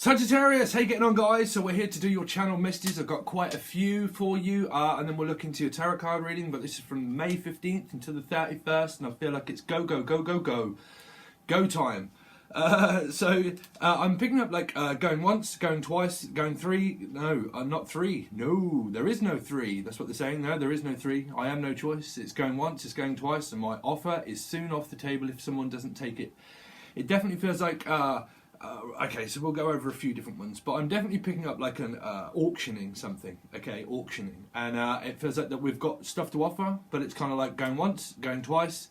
Sagittarius, how you getting on, guys? So we're here to do your channel messages. I've got quite a few for you, and then we'll look into your tarot card reading, but this is from May 15th until the 31st, and I feel like it's go time. I'm picking up like going once, going twice, going three. No, not three. No, there is no three. That's what they're saying. No, there is no three. I am no choice. It's going once, it's going twice, and my offer is soon off the table if someone doesn't take it. It definitely feels like... okay, so we'll go over a few different ones, but I'm definitely picking up like an auctioning something. Okay, auctioning, and it feels like that we've got stuff to offer, but it's kind of like going once, going twice,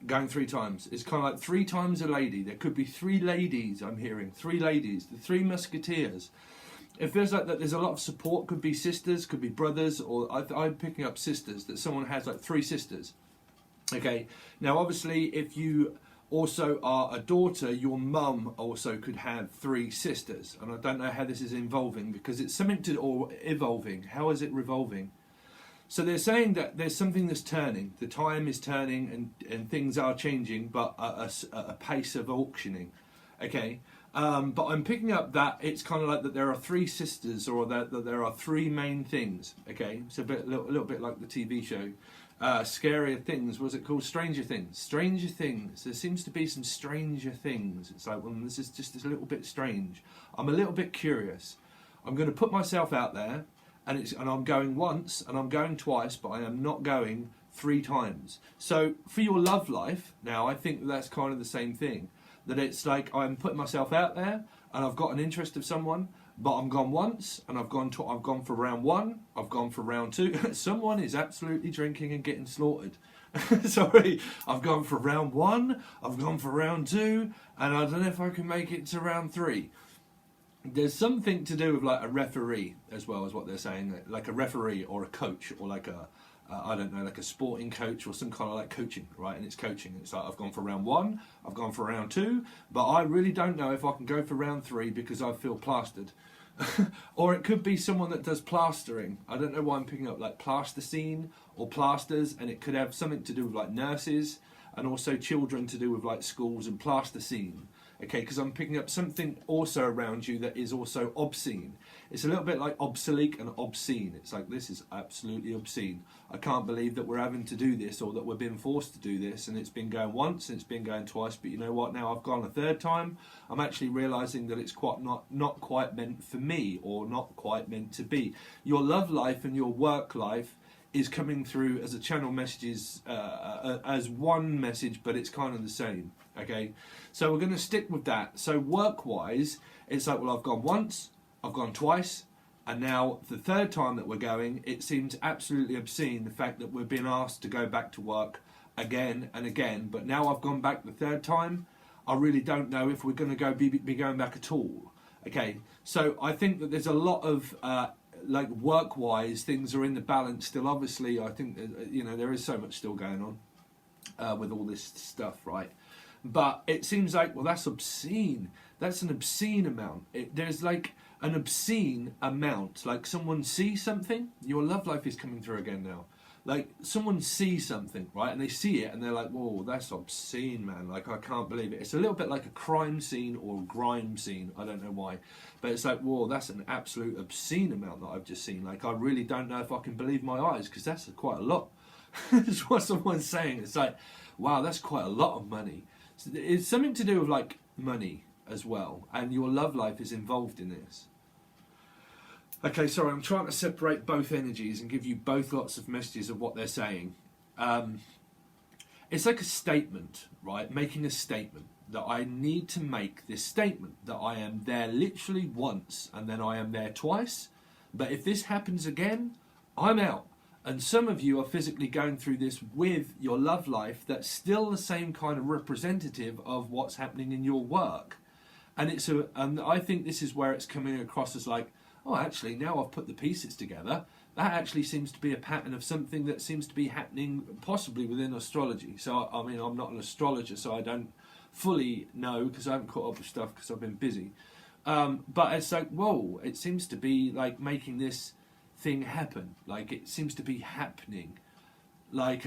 going three times. It's kind of like three times a lady. There could be three ladies. I'm hearing three ladies, the three musketeers. It feels like that there's a lot of support. Could be sisters, could be brothers, or I'm picking up sisters. That someone has like three sisters. Okay, now obviously if you also are a daughter, your mum also could have three sisters, and I don't know how this is evolving because it's something to, or evolving. How is it revolving? So they're saying that there's something that's turning. The time is turning, and things are changing, but at a pace of auctioning. Okay, but I'm picking up that it's kind of like that there are three sisters, or that there are three main things. Okay, it's a little bit like the TV show. Scarier Things, was it called? Stranger Things. Stranger Things. There seems to be some Stranger Things. It's like, well, this is just a little bit strange. I'm a little bit curious. I'm going to put myself out there, and I'm going once, and I'm going twice, but I am not going three times. So for your love life, now I think that's kind of the same thing. That it's like I'm putting myself out there, and I've got an interest of someone, but I'm gone once, and I've gone for round one, I've gone for round two. Someone is absolutely drinking and getting slaughtered. Sorry, I've gone for round one, I've gone for round two, and I don't know if I can make it to round three. There's something to do with like a referee as well, as what they're saying, like a referee or a coach, or like a I don't know, like a sporting coach or some kind of like coaching, right? And it's coaching. It's like I've gone for round one, I've gone for round two, but I really don't know if I can go for round three because I feel plastered. Or it could be someone that does plastering. I don't know why I'm picking up like plasticine or plasters, and it could have something to do with like nurses and also children to do with like schools and plasticine. Okay, because I'm picking up something also around you that is also obscene. It's a little bit like obsolete and obscene. It's like, this is absolutely obscene. I can't believe that we're having to do this, or that we're being forced to do this, and it's been going once and it's been going twice, but you know what, now I've gone a third time, I'm actually realising that it's not quite meant for me, or not quite meant to be. Your love life and your work life is coming through as a channel messages, as one message, but it's kind of the same. Okay, so we're going to stick with that. So work-wise, it's like, well, I've gone once, I've gone twice, and now the third time that we're going, it seems absolutely obscene, the fact that we're being asked to go back to work again and again. But now I've gone back the third time, I really don't know if we're going to be going back at all. Okay, so I think that there's a lot of like work-wise, things are in the balance still. Obviously, I think you know, there is so much still going on with all this stuff, right? But it seems like, well, that's obscene. That's an obscene amount. There's like an obscene amount. Like someone sees something. Your love life is coming through again now. Like someone sees something, right? And they see it and they're like, whoa, that's obscene, man. Like, I can't believe it. It's a little bit like a crime scene or a grime scene. I don't know why. But it's like, whoa, that's an absolute obscene amount that I've just seen. Like, I really don't know if I can believe my eyes, because that's quite a lot. That's what someone's saying. It's like, wow, that's quite a lot of money. So it's something to do with like money as well, and your love life is involved in this. Okay, sorry, I'm trying to separate both energies and give you both lots of messages of what they're saying. It's like a statement, right? Making a statement that I need to make this statement that I am there literally once and then I am there twice. But if this happens again, I'm out. And some of you are physically going through this with your love life that's still the same kind of representative of what's happening in your work. And and I think this is where it's coming across as like, oh, actually, now I've put the pieces together, that actually seems to be a pattern of something that seems to be happening possibly within astrology. So, I mean, I'm not an astrologer, so I don't fully know, because I haven't caught up with stuff because I've been busy. But it's like, whoa, it seems to be like making this thing happen. Like, it seems to be happening. Like,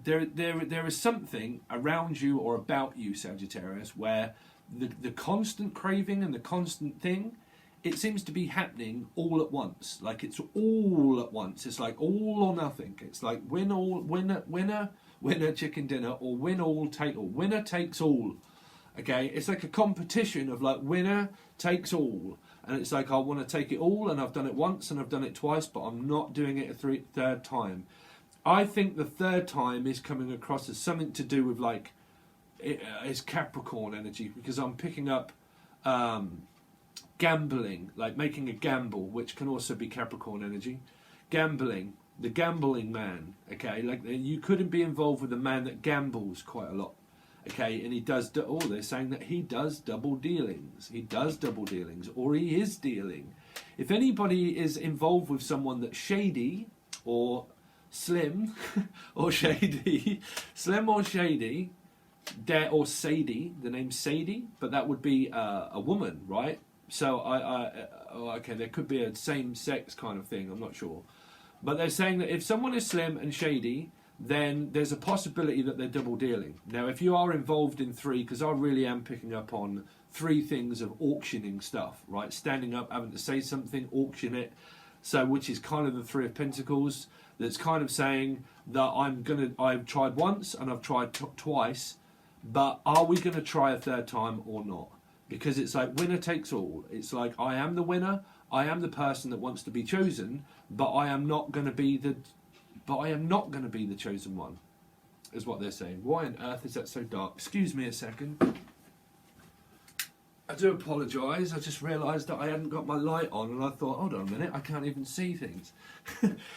there is something around you or about you, Sagittarius, where the constant craving and the constant thing it seems to be happening all at once. Like it's all at once. It's like all or nothing. It's like winner chicken dinner, or win all take all. Winner takes all. Okay, it's like a competition of like winner takes all, and it's like I want to take it all, and I've done it once and I've done it twice, but I'm not doing it a third time. I think the third time is coming across as something to do with like it's Capricorn energy, because I'm picking up gambling, like making a gamble, which can also be Capricorn energy. Gambling, the gambling man. Okay, like you couldn't be involved with a man that gambles quite a lot. Okay, and he does, they're saying that he does double dealings. He does double dealings, or he is dealing. If anybody is involved with someone that's shady, or slim, or shady, slim or shady, or Sadie, the name's Sadie, but that would be a woman, right? So, okay, there could be a same-sex kind of thing, I'm not sure. But they're saying that if someone is slim and shady, then there's a possibility that they're double dealing. Now, if you are involved in three, because I really am picking up on three things of auctioning stuff, right? Standing up, having to say something, auction it. So, which is kind of the Three of Pentacles. That's kind of saying that I've tried once and I've tried twice, but are we going to try a third time or not? Because it's like winner takes all. It's like I am the winner. I am the person that wants to be chosen, but I am not going to be the chosen one, is what they're saying. Why on earth is that so dark? Excuse me a second. I do apologise. I just realised that I hadn't got my light on, and I thought, hold on a minute, I can't even see things.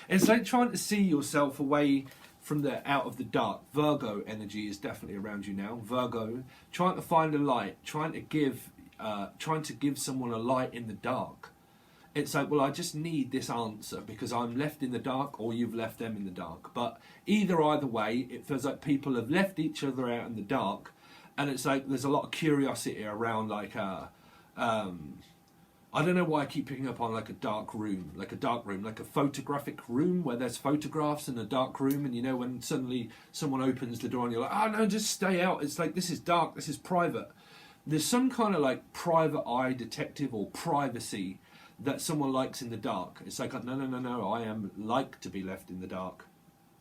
It's like trying to see yourself away from out of the dark. Virgo energy is definitely around you now. Virgo, trying to find a light, trying to give someone a light in the dark. It's like, well, I just need this answer because I'm left in the dark, or you've left them in the dark. But either way, it feels like people have left each other out in the dark, and it's like there's a lot of curiosity around, like I don't know why I keep picking up on like a dark room, like a photographic room where there's photographs in a dark room, and you know when suddenly someone opens the door and you're like, oh no, just stay out. It's like, this is dark, this is private. There's some kind of like private eye detective or privacy that someone likes in the dark. It's like, no, I am like to be left in the dark.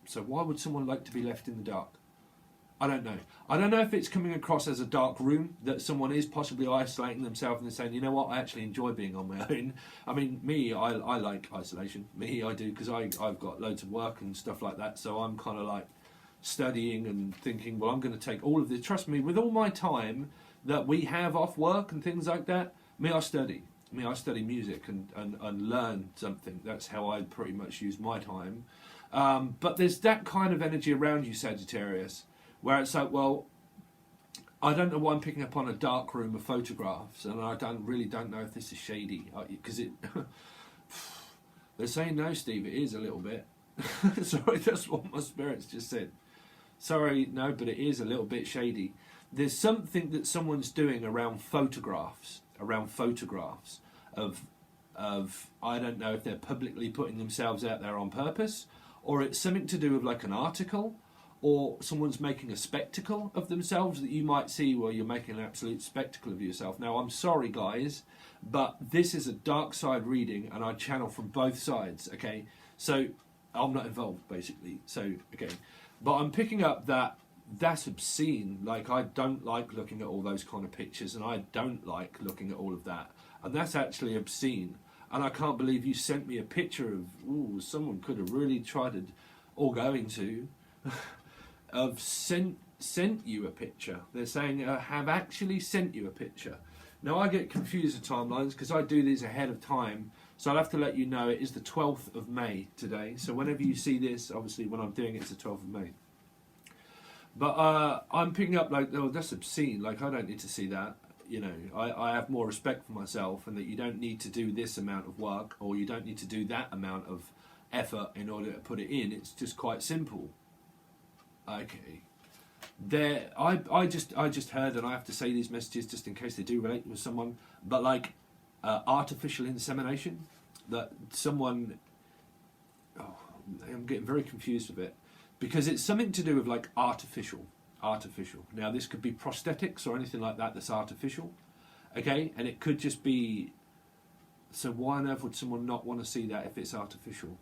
So why would someone like to be left in the dark? I don't know. I don't know if it's coming across as a dark room, that someone is possibly isolating themselves and they're saying, you know what, I actually enjoy being on my own. I mean, me, I like isolation. Me, I do, because I've got loads of work and stuff like that, so I'm kind of like studying and thinking, well, I'm going to take all of this. Trust me, with all my time that we have off work and things like that, I study music and learn something. That's how I pretty much use my time. But there's that kind of energy around you, Sagittarius, where it's like, well, I don't know why I'm picking up on a dark room of photographs, and I don't know if this is shady, because they're saying no, Steve, it is a little bit. Sorry, that's what my spirits just said. Sorry, no, but it is a little bit shady. There's something that someone's doing around photographs of I don't know if they're publicly putting themselves out there on purpose, or it's something to do with like an article, or someone's making a spectacle of themselves that you might see where you're making an absolute spectacle of yourself. Now, I'm sorry, guys, but this is a dark side reading, and I channel from both sides, okay? So I'm not involved, basically. So, okay. But I'm picking up that that's obscene. Like, I don't like looking at all those kind of pictures, and I don't like looking at all of that. And that's actually obscene. And I can't believe you sent me a picture of, ooh, someone could have really tried to, or going to, have sent you a picture. They're saying, have actually sent you a picture. Now, I get confused with timelines because I do these ahead of time. So I'll have to let you know it is the 12th of May today. So whenever you see this, obviously when I'm doing it, it's the 12th of May. But I'm picking up like, oh, that's obscene. Like, I don't need to see that. You know, I have more respect for myself, and that you don't need to do this amount of work, or you don't need to do that amount of effort in order to put it in. It's just quite simple. Okay. I just heard, and I have to say these messages just in case they do relate with someone, but like artificial insemination, that someone, I'm getting very confused with it, because it's something to do with like artificial. Now, this could be prosthetics or anything like that that's artificial, okay? And it could just be So why on earth would someone not want to see that if it's artificial?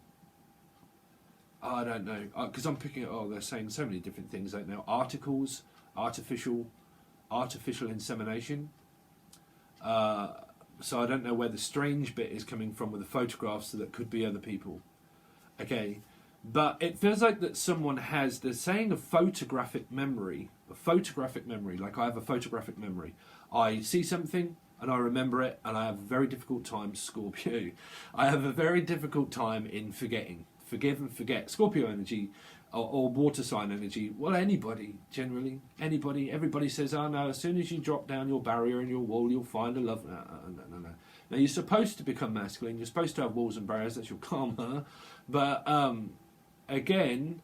I don't know, because I'm picking. Oh, they're saying so many different things. I don't know. Articles, artificial insemination. So I don't know where the strange bit is coming from with the photographs that could be other people. Okay, but it feels like that someone has. They're saying a photographic memory. Like I have a photographic memory. I see something and I remember it, and I have a very difficult time. Scorpio, I have a very difficult time in forgetting. Forgive and forget. Scorpio energy or water sign energy. Well, anybody, generally. Anybody. Everybody says, oh no, as soon as you drop down your barrier and your wall, you'll find a love. No. Now, you're supposed to become masculine. You're supposed to have walls and barriers. That's your karma. But, again,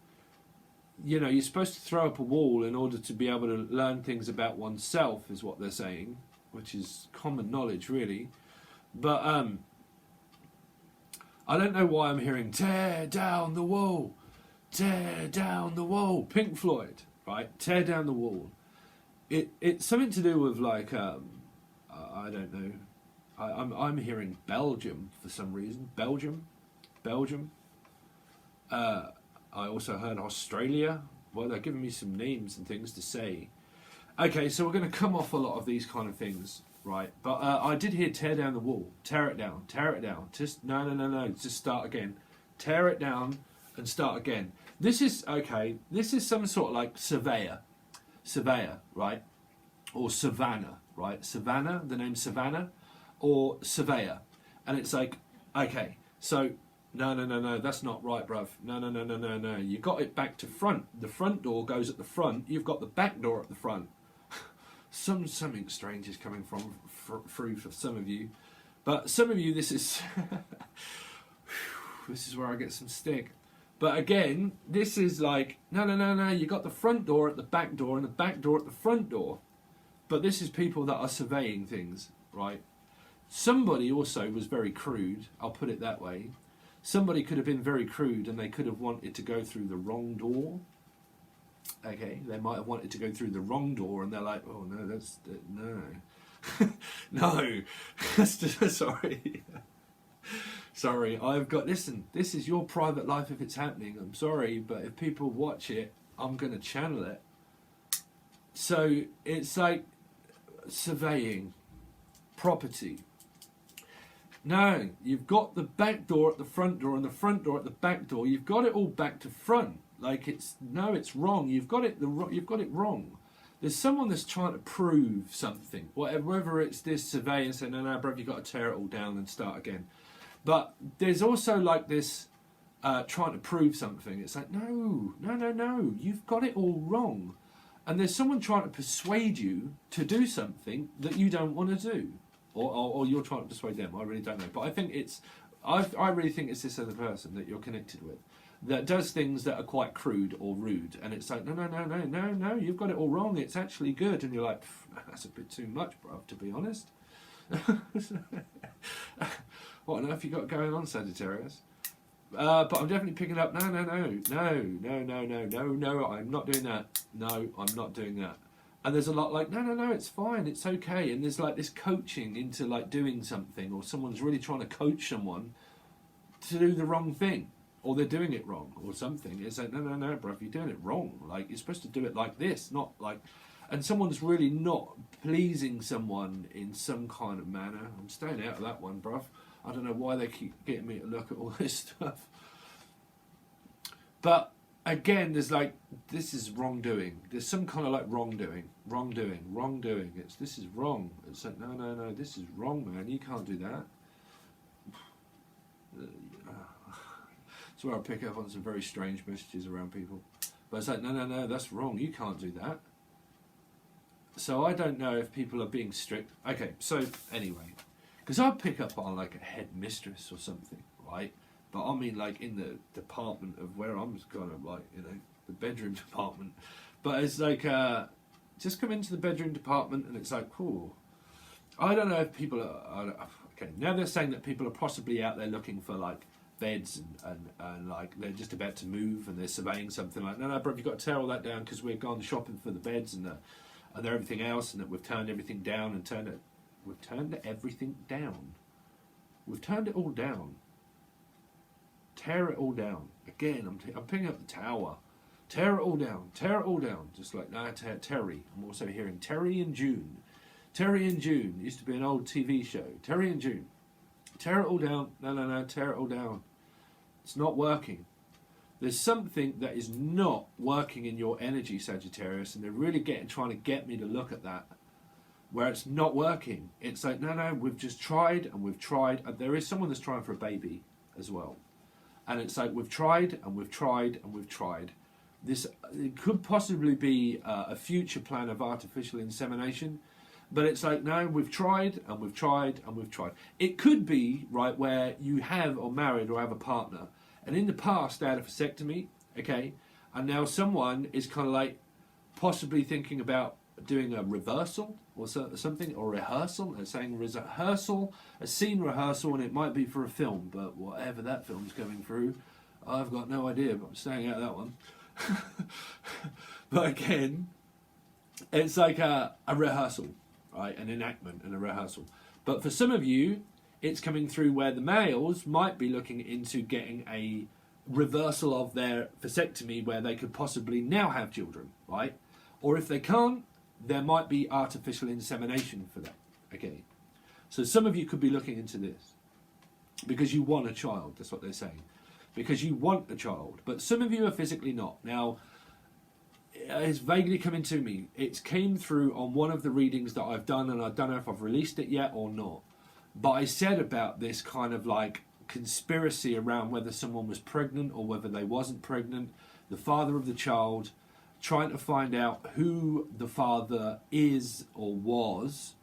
you know, you're supposed to throw up a wall in order to be able to learn things about oneself, is what they're saying, which is common knowledge, really. But, I don't know why I'm hearing tear down the wall, tear down the wall. Pink Floyd, right? Tear down the wall. It's something to do with like I don't know. I'm hearing Belgium for some reason. Belgium. I also heard Australia. Well, they're giving me some names and things to say. Okay, so we're going to come off a lot of these kind of things. Right, but I did hear tear down the wall, tear it down. Just no, just start again. Tear it down and start again. This is okay. This is some sort of like surveyor, right, or Savannah, right? Savannah, the name Savannah, or surveyor, and it's like okay, so no, that's not right, bruv. No. You got it back to front. The front door goes at the front. You've got the back door at the front. Something strange is coming through for some of you, but some of you this is this is where I get some stick. But again, this is like no. You got the front door at the back door and the back door at the front door. But this is people that are surveying things, right? Somebody also was very crude. I'll put it that way. Somebody could have been very crude and they could have wanted to go through the wrong door. Okay, they might have wanted to go through the wrong door, and they're like, "Oh no, no, no." That's just, sorry. I've got. Listen, this is your private life. If it's happening, I'm sorry, but if people watch it, I'm going to channel it. So it's like surveying property. No, you've got the back door at the front door and the front door at the back door. You've got it all back to front. Like it's wrong. You've got it wrong. There's someone that's trying to prove something. Whether it's this survey and saying, no, bro, you've got to tear it all down and start again. But there's also like this trying to prove something. It's like, no, you've got it all wrong. And there's someone trying to persuade you to do something that you don't want to do. Or you're trying to persuade them. I really don't know. But I think I really think it's this other person that you're connected with that does things that are quite crude or rude, and it's like no, you've got it all wrong. It's actually good, and you're like, that's a bit too much, bruv, to be honest. What on earth you got going on, Sagittarius? But I'm definitely picking up. No. I'm not doing that. No, I'm not doing that. And there's a lot like no, it's fine, it's okay. And there's like this coaching into like doing something, or someone's really trying to coach someone to do the wrong thing. Or they're doing it wrong, or something. It's like, no, bro, you're doing it wrong. Like, you're supposed to do it like this, not like... And someone's really not pleasing someone in some kind of manner. I'm staying out of that one, bruv. I don't know why they keep getting me to look at all this stuff. But, again, there's like, this is wrongdoing. There's some kind of like wrongdoing. This is wrong. It's like, no, this is wrong, man. You can't do that. That's where I pick up on some very strange messages around people. But it's like, no, that's wrong. You can't do that. So I don't know if people are being strict. Okay, so anyway. Because I pick up on like a head mistress or something, right? But I mean like in the department of where I'm kind of like, you know, the bedroom department. But it's like, just come into the bedroom department and it's like, cool. I don't know if people are okay, now they're saying that people are possibly out there looking for like beds and like they're just about to move and they're surveying something like, no, bro, you've got to tear all that down because we've gone shopping for the beds and everything else, and that we've turned everything down and we've turned everything down. We've turned it all down. Tear it all down. Again, I'm picking up the tower. Tear it all down. Tear it all down. Just like, no, Terry. I'm also hearing Terry and June. Terry and June used to be an old TV show. Terry and June. Tear it all down. No, no, no. Tear it all down. It's not working. There's something that is not working in your energy, Sagittarius, and they're really trying to get me to look at that, where it's not working. It's like, no, no, we've just tried and we've tried. And there is someone that's trying for a baby as well. And it's like, we've tried and we've tried and we've tried. It could possibly be a future plan of artificial insemination, but it's like, no, we've tried and we've tried and we've tried. It could be, right, where you have or married or have a partner, and in the past they had a vasectomy, okay, and now someone is kind of like possibly thinking about doing a reversal or something, or rehearsal. They're saying rehearsal, a scene rehearsal, and it might be for a film, but whatever that film's going through, I've got no idea, but I'm staying out of that one. But again, it's like a rehearsal, right? An enactment and a rehearsal. But for some of you, it's coming through where the males might be looking into getting a reversal of their vasectomy where they could possibly now have children, right? Or if they can't, there might be artificial insemination for that. Okay. So some of you could be looking into this because you want a child. That's what they're saying. Because you want a child. But some of you are physically not. Now, it's vaguely coming to me. It came through on one of the readings that I've done, and I don't know if I've released it yet or not. But I said about this kind of like conspiracy around whether someone was pregnant or whether they wasn't pregnant, the father of the child, trying to find out who the father is or was.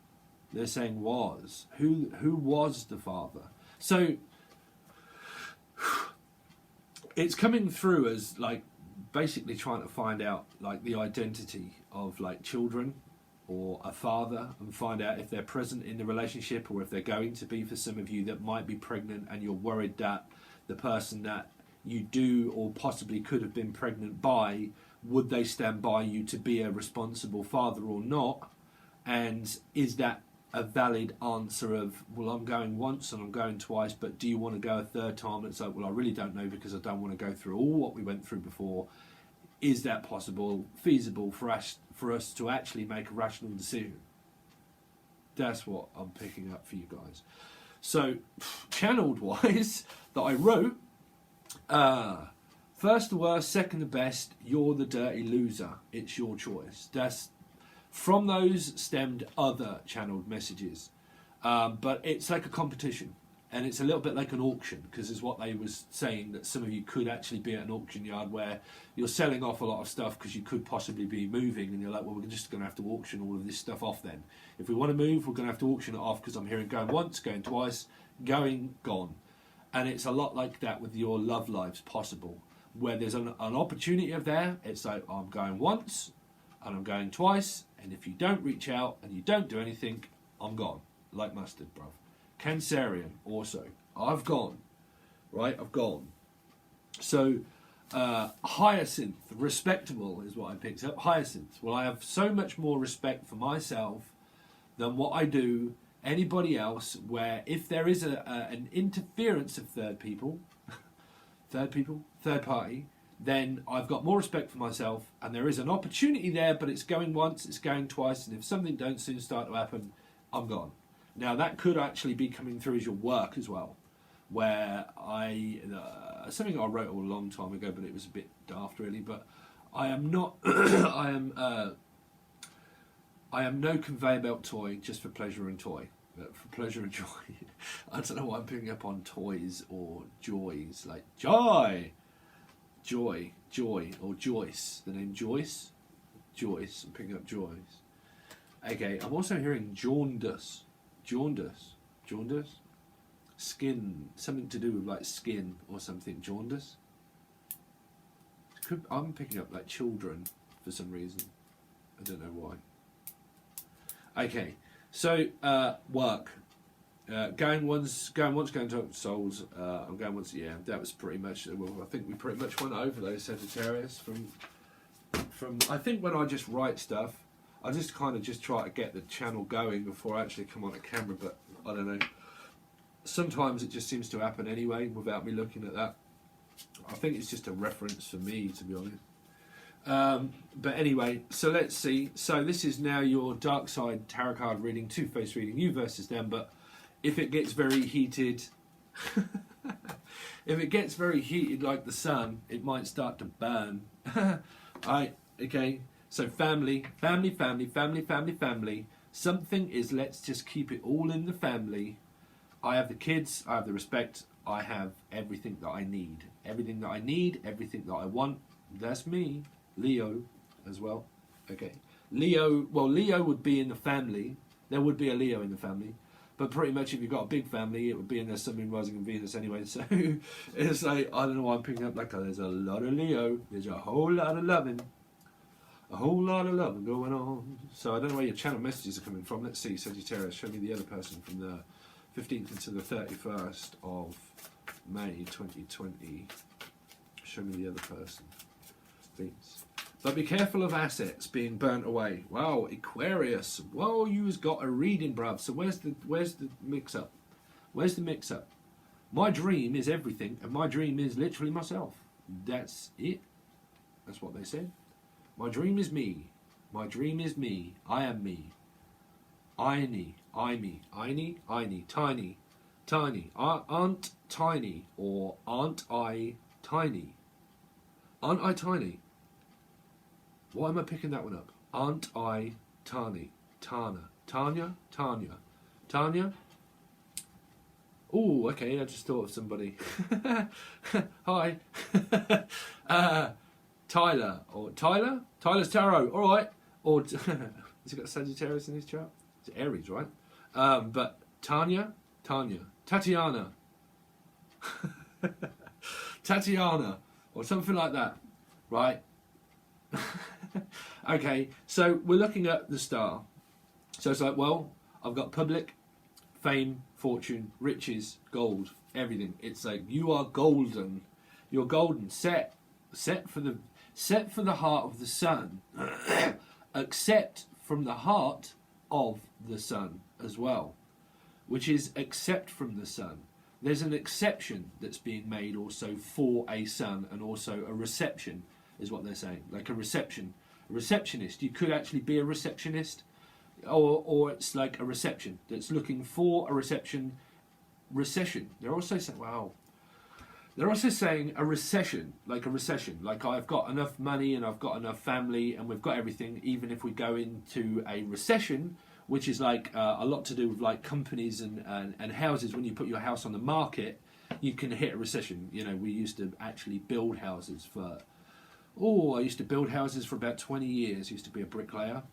They're saying was. Who was the father? So it's coming through as like basically trying to find out like the identity of like children or a father, and find out if they're present in the relationship or if they're going to be, for some of you that might be pregnant and you're worried that the person that you do or possibly could have been pregnant by, would they stand by you to be a responsible father or not? And is that a valid answer of, well, I'm going once and I'm going twice, but do you want to go a third time? It's like, well, I really don't know because I don't want to go through all what we went through before. Is that possible, feasible for us to actually make a rational decision? That's what I'm picking up for you guys. So, channeled wise, that I wrote, first the worst, second the best, you're the dirty loser. It's your choice. That's from those stemmed other channeled messages. But it's like a competition. And it's a little bit like an auction, because is what they was saying, that some of you could actually be at an auction yard where you're selling off a lot of stuff because you could possibly be moving, and you're like, well, we're just going to have to auction all of this stuff off then. If we want to move, we're going to have to auction it off, because I'm hearing going once, going twice, going, gone. And it's a lot like that with your love lives possible, where there's an opportunity of there. It's like, I'm going once and I'm going twice, and if you don't reach out and you don't do anything, I'm gone. Like mustard, bruv. Cancerian also. I've gone. Right? I've gone. So, Hyacinth, respectable is what I picked up. Hyacinth. Well, I have so much more respect for myself than what I do anybody else, where if there is an interference of third party, then I've got more respect for myself, and there is an opportunity there, but it's going once, it's going twice, and if something don't soon start to happen, I'm gone. Now, that could actually be coming through as your work as well, where something I wrote a long time ago, but it was a bit daft really, but I am not, I am no conveyor belt toy just for pleasure and toy. For pleasure and joy. I don't know why I'm picking up on toys or joys, like joy, or Joyce. The name Joyce? Joyce, I'm picking up Joyce. Okay, I'm also hearing jaundice. Jaundice? Skin, something to do with like skin or something. Jaundice? I'm picking up like children for some reason. I don't know why. Okay, so work. Going once, going to souls. I'm going once. Yeah, that was pretty much. Well, I think we pretty much went over those Sagittarius from. I think when I just write stuff, I just kind of just try to get the channel going before I actually come on a camera. But I don't know. sometimes it just seems to happen anyway without me looking at that. I think it's just a reference for me, to be honest. But anyway, so let's see. So this is now your dark side tarot card reading, two-face reading, you versus them. But if it gets very heated, if it gets very heated like the sun, it might start to burn. Okay. So family. Something is, let's just keep it all in the family. I have the kids, I have the respect, I have everything that I need. Everything that I need, everything that I want. That's me. Leo as well. Okay. Leo would be in the family. There would be a Leo in the family. But pretty much if you've got a big family, it would be in their Sun, Moon, Rising and Venus anyway. So it's like, I don't know why I'm picking up like there's a lot of Leo. There's a whole lot of loving. A whole lot of loving going on. So I don't know where your channel messages are coming from. Let's see, Sagittarius, show me the other person from the 15th until the 31st of May 2020. Show me the other person, please. But be careful of assets being burnt away. Wow, Aquarius. Whoa, you's got a reading, bruv. So where's the mix-up? Where's the mix-up? My dream is everything, and my dream is literally myself. That's it. That's what they said. My dream is me. My dream is me. I am me. I me. Tiny. Aren't tiny, or aren't I tiny? Aren't I tiny? Why am I picking that one up? Aren't I tiny? Tanya? Oh, okay, I just thought of somebody. Hi. Tyler. Tyler's tarot, alright. Or has he got Sagittarius in his chart? It's Aries, right? But Tatiana. Tatiana, or something like that, right? Okay, so we're looking at the star. So it's like, well, I've got public, fame, fortune, riches, gold, everything. It's like, you are golden. You're golden. Set for the heart of the sun. Accept from the heart of the sun as well, which is accept from the sun. There's an exception that's being made also for a sun, and also a reception is what they're saying, like a receptionist. You could actually be a receptionist, or it's like a reception that's looking for a recession. They're also saying, wow. They're also saying a recession, like I've got enough money and I've got enough family and we've got everything, even if we go into a recession, which is like a lot to do with like companies and houses. When you put your house on the market, you can hit a recession. You know, we used to actually build houses for, I used to build houses for about 20 years, used to be a bricklayer.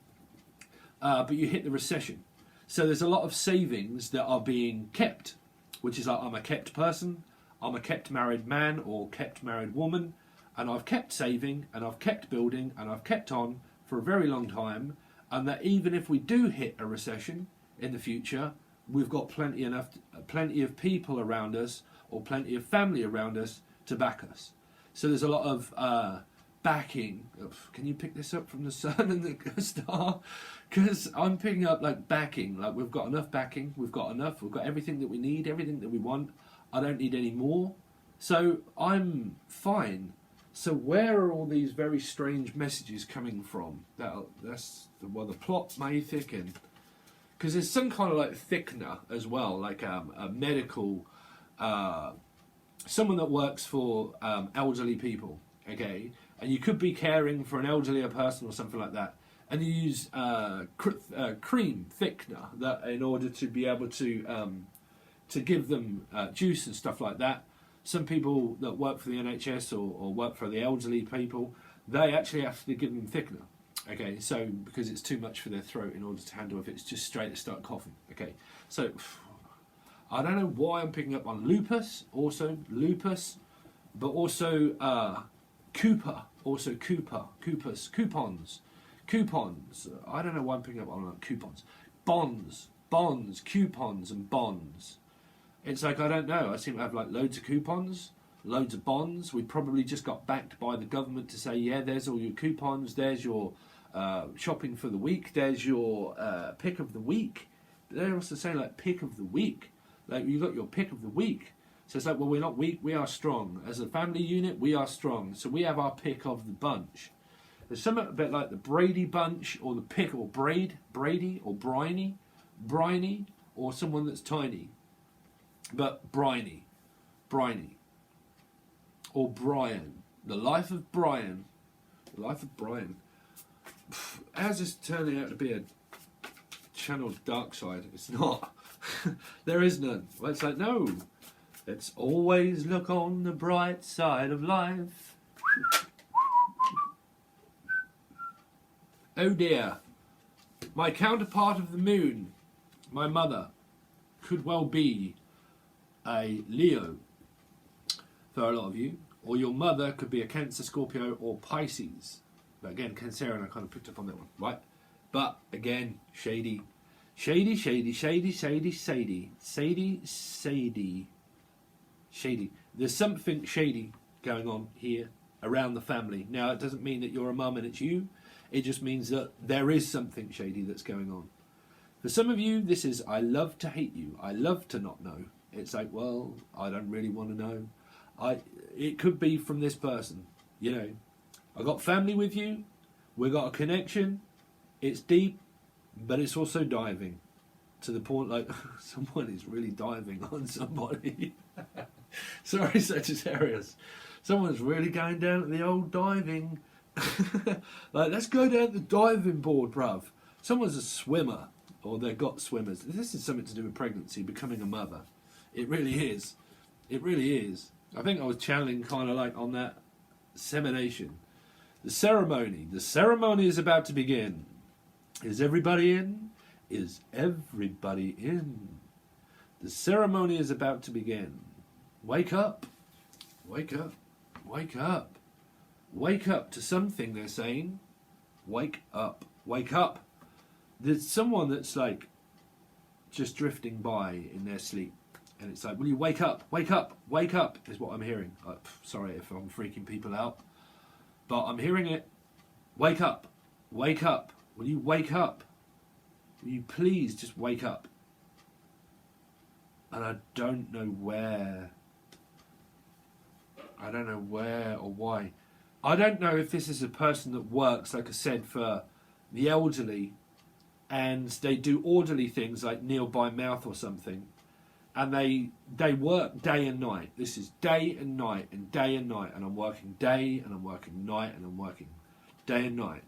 But you hit the recession. So there's a lot of savings that are being kept, which is like, I'm a kept person, I'm a kept married man or kept married woman, and I've kept saving, and I've kept building, and I've kept on for a very long time, and that even if we do hit a recession in the future, we've got plenty of people around us, or plenty of family around us to back us. So there's a lot of backing. Can you pick this up from the sun and the star? Because I'm picking up like backing, like we've got enough backing, we've got everything that we need, everything that we want. I don't need any more, so I'm fine. So where are all these very strange messages coming from? That's the plot may thicken, because there's some kind of like thickener as well, like a medical, someone that works for elderly people, okay, and you could be caring for an elderly person or something like that, and you use cream thickener that in order to be able to give them juice and stuff like that. Some people that work for the NHS or work for the elderly people, they actually have to give them thickener. Okay, so because it's too much for their throat in order to handle if it's just straight to start coughing. Okay, so I don't know why I'm picking up on lupus, but also Cooper, coupons. I don't know why I'm picking up on coupons. Bonds, coupons and bonds. It's like, I don't know, I seem to have like loads of coupons, loads of bonds. We probably just got backed by the government to say, yeah, there's all your coupons, there's your shopping for the week, there's your pick of the week. They're also saying like pick of the week. Like, you got your pick of the week. So it's like, well, we're not weak, we are strong. As a family unit, we are strong. So we have our pick of the bunch. There's something a bit like the Brady bunch, or the pick, or Brady, or Briny, or someone that's tiny. But Briny, or Brian. The life of Brian. How's this turning out to be a channel dark side? It's not. There is none. Well, it's like, no. Let's always look on the bright side of life. Oh dear. My counterpart of the moon, my mother, could well be a Leo for a lot of you. Or your mother could be a Cancer, Scorpio, or Pisces. But again, Cancerian, I kind of picked up on that one, right? But again, shady. There's something shady going on here around the family. Now, it doesn't mean that you're a mum and it's you. It just means that there is something shady that's going on. For some of you, this is, I love to hate you. I love to not know. It's like, well, I don't really want to know. It could be from this person. You know, I got family with you. We got a connection. It's deep, but it's also diving. To the point, like, someone is really diving on somebody. Sorry, Sagittarius. Someone's really going down to the old diving. Like, let's go down to the diving board, bruv. Someone's a swimmer, or they've got swimmers. This is something to do with pregnancy, becoming a mother. It really is. It really is. I think I was channeling kind of like on that semination. The ceremony. The ceremony is about to begin. Is everybody in? Is everybody in? The ceremony is about to begin. Wake up. Wake up. Wake up. Wake up to something, they're saying. Wake up. Wake up. There's someone that's like just drifting by in their sleep. And it's like, will you wake up? Wake up. Wake up is what I'm hearing. Sorry if I'm freaking people out. But I'm hearing it. Wake up. Wake up. Will you wake up? Will you please just wake up? And I don't know where. I don't know where or why. I don't know if this is a person that works, like I said, for the elderly, and they do orderly things like kneel by mouth or something, and they work day and night. This is day and night and day and night, and I'm working day and I'm working night and I'm working day and night.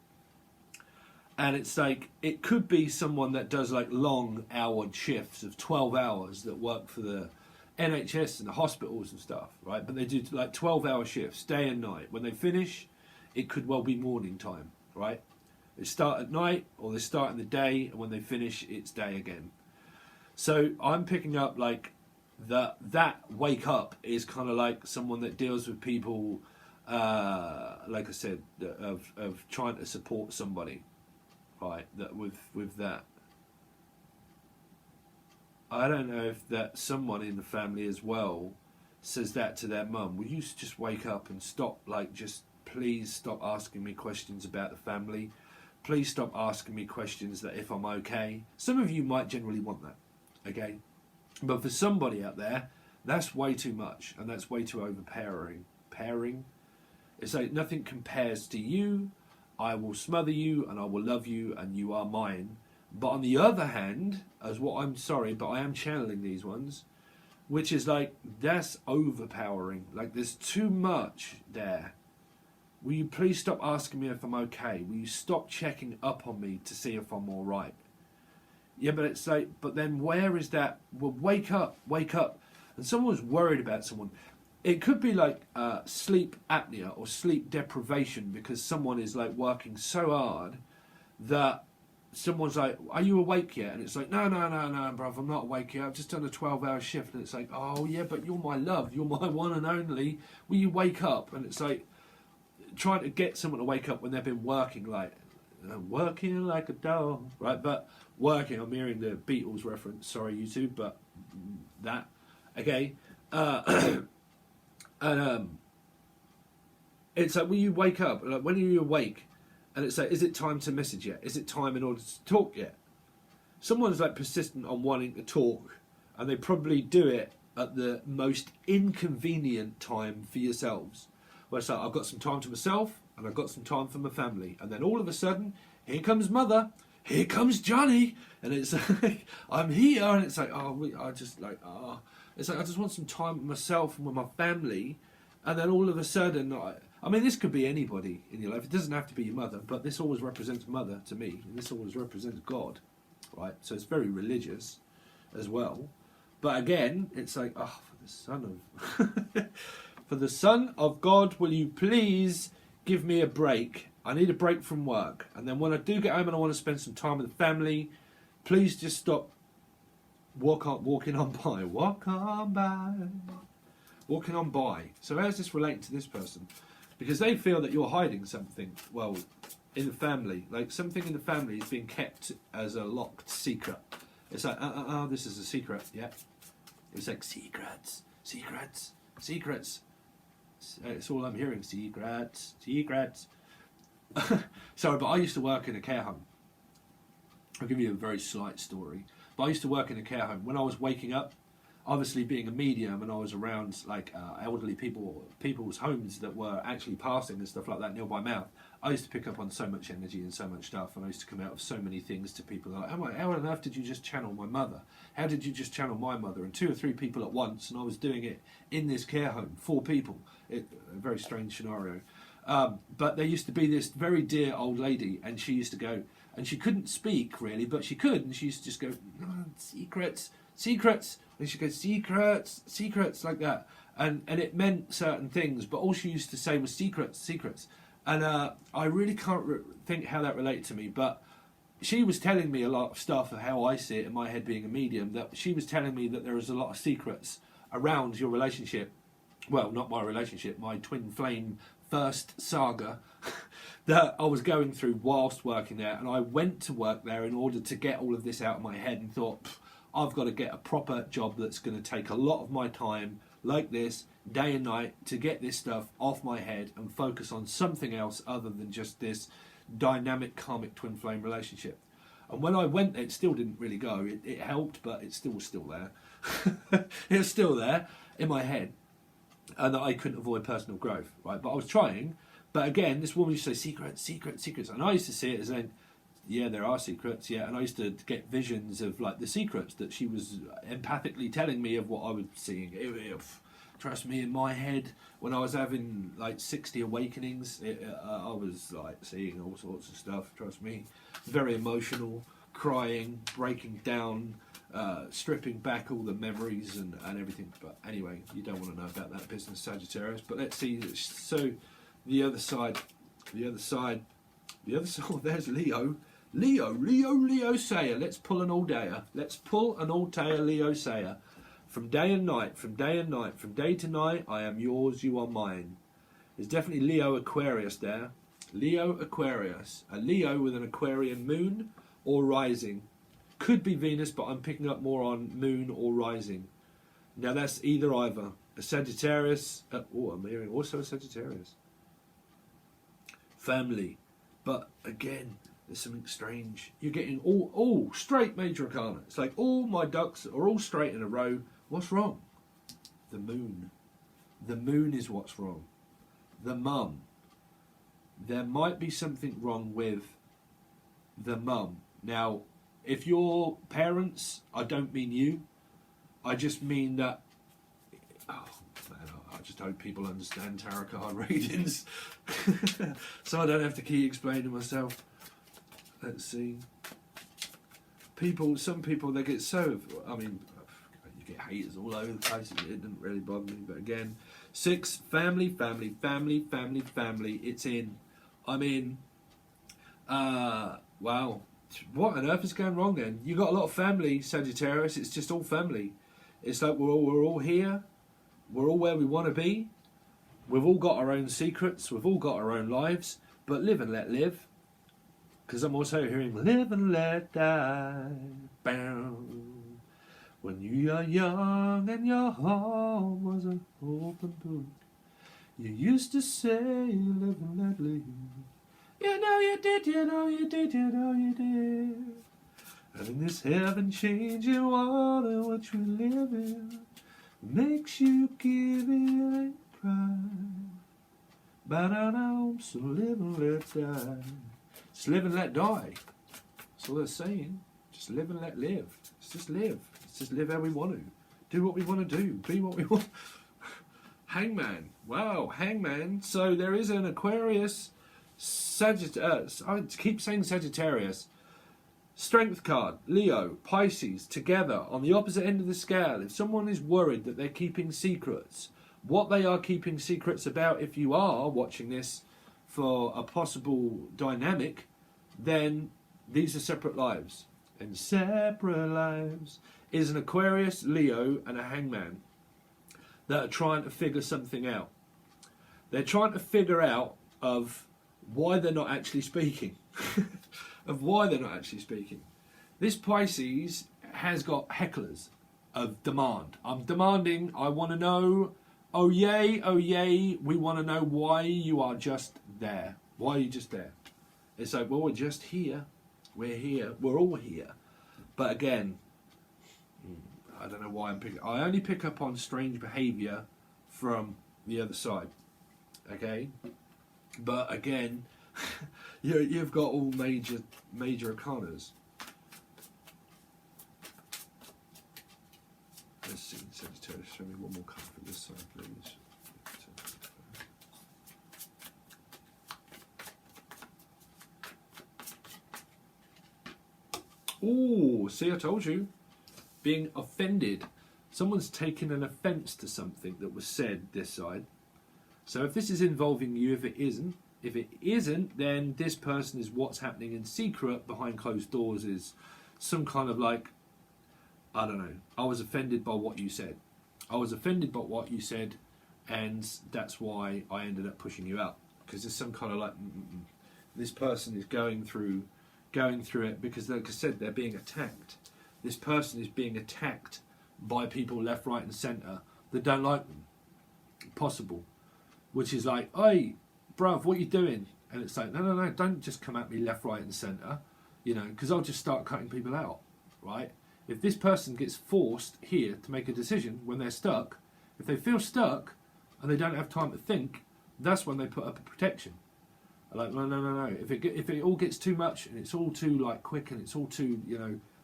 And it's like, it could be someone that does like long houred shifts of 12 hours that work for the NHS and the hospitals and stuff, right? But they do like 12-hour shifts, day and night. When they finish, it could well be morning time, right? They start at night or they start in the day, and when they finish, it's day again. So I'm picking up like that wake up is kind of like someone that deals with people, like I said, of trying to support somebody. Right, that with that, I don't know if that someone in the family as well says that to their mum. Will you just wake up and stop? Like, just please stop asking me questions about the family. Please stop asking me questions that if I'm okay. Some of you might generally want that, okay? But for somebody out there, that's way too much, and that's way too overpowering. It's like nothing compares to you. I will smother you and I will love you and you are mine. But on the other hand, as what I'm sorry, but I am channeling these ones, which is like, that's overpowering. Like, there's too much there. Will you please stop asking me if I'm okay? Will you stop checking up on me to see if I'm all right? Yeah, but it's like, but then where is that? Well, wake up. And someone's worried about someone. It could be like sleep apnea or sleep deprivation, because someone is like working so hard that someone's like, are you awake yet? And it's like, no, bruv, I'm not awake yet. I've just done a 12-hour shift. And it's like, oh, yeah, but you're my love. You're my one and only. Will you wake up? And it's like trying to get someone to wake up when they've been working like a dog, right? But working, I'm hearing the Beatles reference. Sorry, YouTube, but that. Okay. And it's like, will you wake up? Like, when are you awake? And it's like, is it time to message yet? Is it time in order to talk yet? Someone's like persistent on wanting to talk and they probably do it at the most inconvenient time for yourselves. Where it's like, I've got some time to myself, and I've got some time for my family, and then all of a sudden, here comes mother, here comes Johnny, and it's like, I'm here, and it's like, it's like, I just want some time with myself and with my family, and then all of a sudden, I mean, this could be anybody in your life. It doesn't have to be your mother, but this always represents mother to me, and this always represents God, right? So it's very religious as well. But again, it's like, oh, for the Son of God, will you please give me a break? I need a break from work. And then when I do get home and I want to spend some time with the family, please just stop walking on by. Walk on by. Walking on by. So how does this relate to this person? Because they feel that you're hiding something, well, in the family. Like something in the family is being kept as a locked secret. It's like, this is a secret, yeah. It's like, secrets. It's all I'm hearing, secrets. Sorry, but I used to work in a care home. I'll give you a very slight story. But I used to work in a care home. When I was waking up, obviously being a medium, and I was around like elderly people's homes that were actually passing and stuff like that near my mouth, I used to pick up on so much energy and so much stuff, and I used to come out of so many things to people like, how on earth did you just channel my mother? How did you just channel my mother? And 2 or 3 people at once, and I was doing it in this care home, 4 people. A very strange scenario. But there used to be this very dear old lady, and she used to go, and she couldn't speak really, but she could, and she used to just go, secrets, and she'd go, secrets, like that. And it meant certain things, but all she used to say was secrets. And I really can't think how that related to me, but she was telling me a lot of stuff of how I see it in my head being a medium, that she was telling me that there was a lot of secrets around your relationship. Well, not my relationship, my twin flame first saga that I was going through whilst working there. And I went to work there in order to get all of this out of my head and thought, I've got to get a proper job that's going to take a lot of my time like this, day and night, to get this stuff off my head and focus on something else other than just this dynamic karmic twin flame relationship. And when I went, it still didn't really go. It helped, but it was still there. It was still there in my head. And that I couldn't avoid personal growth, right? But I was trying. But again, this woman used to say, secrets. And I used to see it as then, yeah, there are secrets, yeah. And I used to get visions of like the secrets that she was empathically telling me of what I was seeing. Trust me, in my head, when I was having like 60 awakenings, I was like seeing all sorts of stuff, trust me. Very emotional, crying, breaking down, stripping back all the memories and everything. But anyway, you don't want to know about that business, Sagittarius. But let's see. So the other side, oh, there's Leo Sayer. Let's pull an all-dayer. Leo Sayer. From day and night, from day to night, I am yours, you are mine. There's definitely Leo Aquarius there. Leo Aquarius. A Leo with an Aquarian moon or rising. Could be Venus, but I'm picking up more on moon or rising. Now that's either. A Sagittarius. I'm hearing also a Sagittarius. Family. But again, there's something strange. You're getting all straight major arcana. It's like all my ducks are all straight in a row. What's wrong? The moon. The moon is what's wrong. The mum. There might be something wrong with the mum. Now, if you're parents, I don't mean you. I just mean that... Oh, man, I just hope people understand tarot card readings. So I don't have to keep explaining myself. Let's see. Some people, they get so... I mean... You get haters all over the place. It didn't really bother me, but again, 6, family. It's in. I mean, wow. What on earth is going wrong then? You got a lot of family, Sagittarius. It's just all family. It's like we're all here. We're all where we want to be. We've all got our own secrets. We've all got our own lives. But live and let live. Because I'm also hearing live and let die. Bam. When you are young and your heart was an open book, you used to say live and let live. You know you did. And in this heaven-changing water which we live in, makes you give it a cry. Ba-da-da, so live and let die. Just live and let die. That's all they're saying. Just live and let live. Let's just live. Let's just live how we want to. Do what we want to do. Be what we want. Hangman. Wow, Hangman. So there is an Aquarius, Sagittarius. I keep saying Sagittarius. Strength card, Leo, Pisces, together on the opposite end of the scale. If someone is worried that they're keeping secrets, what they are keeping secrets about, if you are watching this for a possible dynamic, then these are separate lives. And separate lives is an Aquarius, Leo, and a Hangman that are trying to figure something out. They're trying to figure out of why they're not actually speaking. Of why they're not actually speaking. This Pisces has got hecklers of demand. I'm demanding, I want to know, oh yay, we want to know why you are just there. Why are you just there? It's like, well, we're just here. We're here. We're all here. But again, I don't know why I'm picking. I only pick up on strange behaviour from the other side. Okay? But again, you've got all major arcanas. Let's see, Sagittarius, show me one more card from this side, please. Oh, see, I told you. Being offended. Someone's taken an offence to something that was said this side. So if this is involving you, if it isn't, then this person is what's happening in secret behind closed doors is some kind of like, I don't know, I was offended by what you said. I was offended by what you said, and that's why I ended up pushing you out. Because there's some kind of like, this person is going through it because, like I said, they're being attacked. This person is being attacked by people left, right and centre that don't like them. Possible. Which is like, hey, bruv, what you doing? And it's like, no, don't just come at me left, right and centre, because I'll just start cutting people out, right? If this person gets forced here to make a decision when they're stuck, if they feel stuck and they don't have time to think, that's when they put up a protection. Like, no. If it all gets too much and it's all too like quick and it's all too,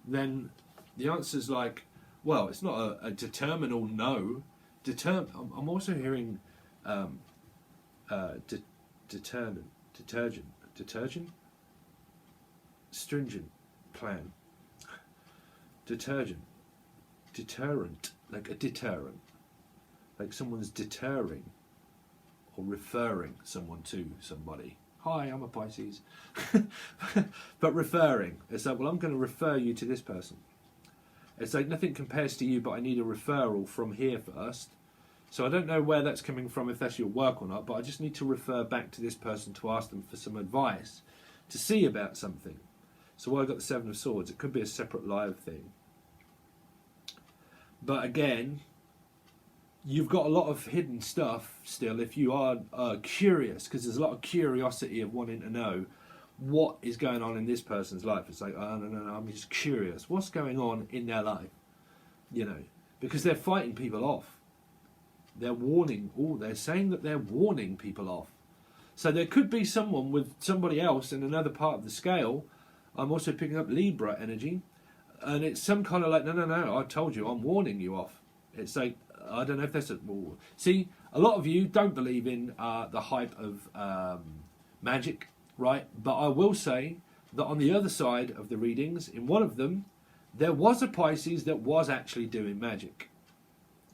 then the answer's like, well, it's not a determinal no. I'm also hearing detergent, stringent, plan, deterrent, like a deterrent, like someone's deterring or referring someone to somebody. Hi, I'm a Pisces. But referring, it's like, well, I'm going to refer you to this person. It's like nothing compares to you, but I need a referral from here first. So I don't know where that's coming from, if that's your work or not, but I just need to refer back to this person to ask them for some advice, to see about something. So I got the Seven of Swords. It could be a separate live thing. But again, you've got a lot of hidden stuff still if you are curious, because there's a lot of curiosity of wanting to know what is going on in this person's life. It's like, oh, no, I'm just curious. What's going on in their life? Because they're fighting people off. They're warning, they're saying that they're warning people off. So there could be someone with somebody else in another part of the scale. I'm also picking up Libra energy. And it's some kind of like, no, I told you, I'm warning you off. It's like, I don't know if that's see, a lot of you don't believe in the hype of magic, right? But I will say that on the other side of the readings, in one of them, there was a Pisces that was actually doing magic.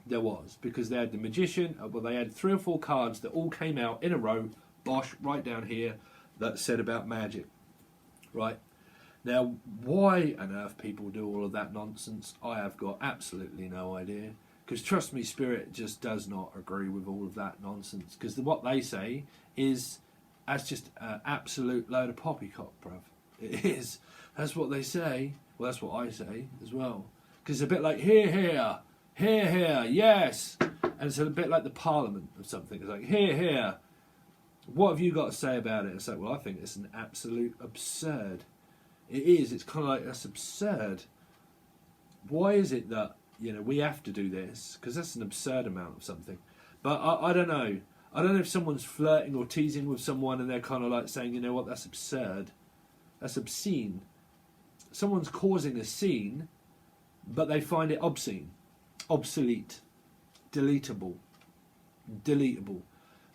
There was, because they had the Magician, they had 3 or 4 cards that all came out in a row, bosh, right down here, that said about magic, right? Now, why on earth people do all of that nonsense, I have got absolutely no idea. Because trust me, Spirit just does not agree with all of that nonsense. Because what they say is, that's just an absolute load of poppycock, bruv. It is. That's what they say. Well, that's what I say as well. Because it's a bit like, here, yes. And it's a bit like the Parliament of something. It's like, here. What have you got to say about it? It's like, well, I think it's an absolute absurd It is. It's kind of like, that's absurd. Why is it that, you know, we have to do this? Because that's an absurd amount of something. But I don't know. I don't know if someone's flirting or teasing with someone and they're kind of like saying, you know what, that's absurd. That's obscene. Someone's causing a scene, but they find it obscene, obsolete, deletable,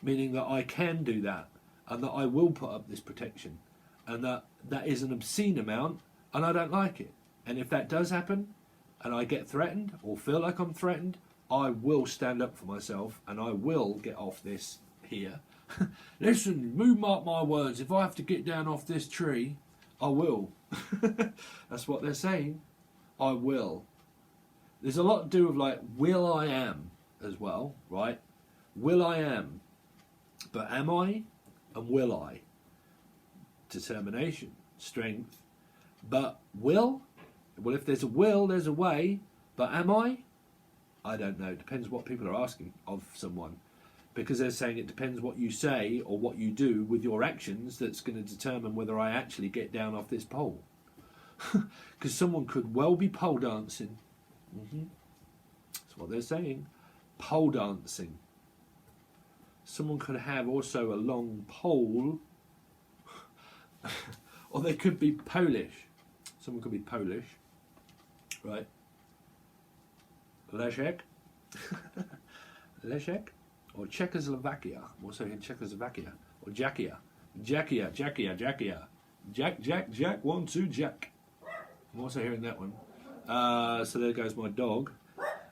meaning that I can do that and that I will put up this protection and that is an obscene amount and I don't like it. And if that does happen and I get threatened or feel like I'm threatened, I will stand up for myself and I will get off this here. Listen, mark my words, if I have to get down off this tree, I will. That's what they're saying. I will. There's a lot to do with like will I am as well, right? Will I am. But am I and will I? Determination, strength. But will? Well, if there's a will, there's a way. But am I? I don't know. It depends what people are asking of someone. Because they're saying it depends what you say or what you do with your actions that's going to determine whether I actually get down off this pole. Because someone could well be pole dancing. That's what they're saying. Pole dancing. Someone could have also a long pole. Or they could be Polish. Someone could be Polish. Right? Leszek. Leszek. Or Czechoslovakia. I'm also in Czechoslovakia. Or Jackia. Jackia. Jack, 1, 2, Jack. I'm also hearing that one. So there goes my dog.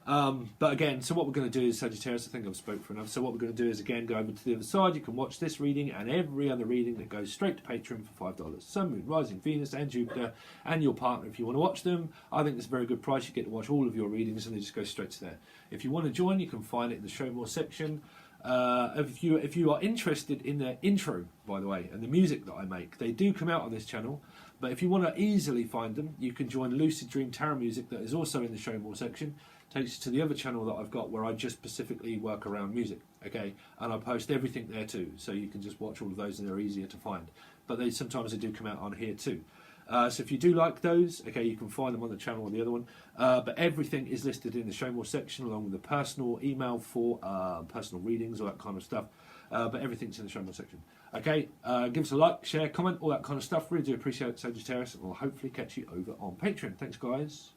But again, so what we're going to do is, Sagittarius, I think I've spoke for enough. So what we're going to do is, again, go over to the other side. You can watch this reading and every other reading that goes straight to Patreon for $5. Sun, Moon, Rising, Venus and Jupiter and your partner if you want to watch them. I think it's a very good price. You get to watch all of your readings and they just go straight to there. If you want to join, you can find it in the Show More section. If you are interested in the intro, by the way, and the music that I make, they do come out on this channel. But if you want to easily find them, you can join Lucid Dream Tarot Music that is also in the Show More section. Takes you to the other channel that I've got where I just specifically work around music, okay? And I post everything there too, so you can just watch all of those and they're easier to find. But sometimes they do come out on here too. So if you do like those, okay, you can find them on the channel or the other one. But everything is listed in the Show More section along with the personal email for personal readings, all that kind of stuff. But everything's in the Show More section. Okay, give us a like, share, comment, all that kind of stuff. Really do appreciate it, Sagittarius, and we'll hopefully catch you over on Patreon. Thanks, guys.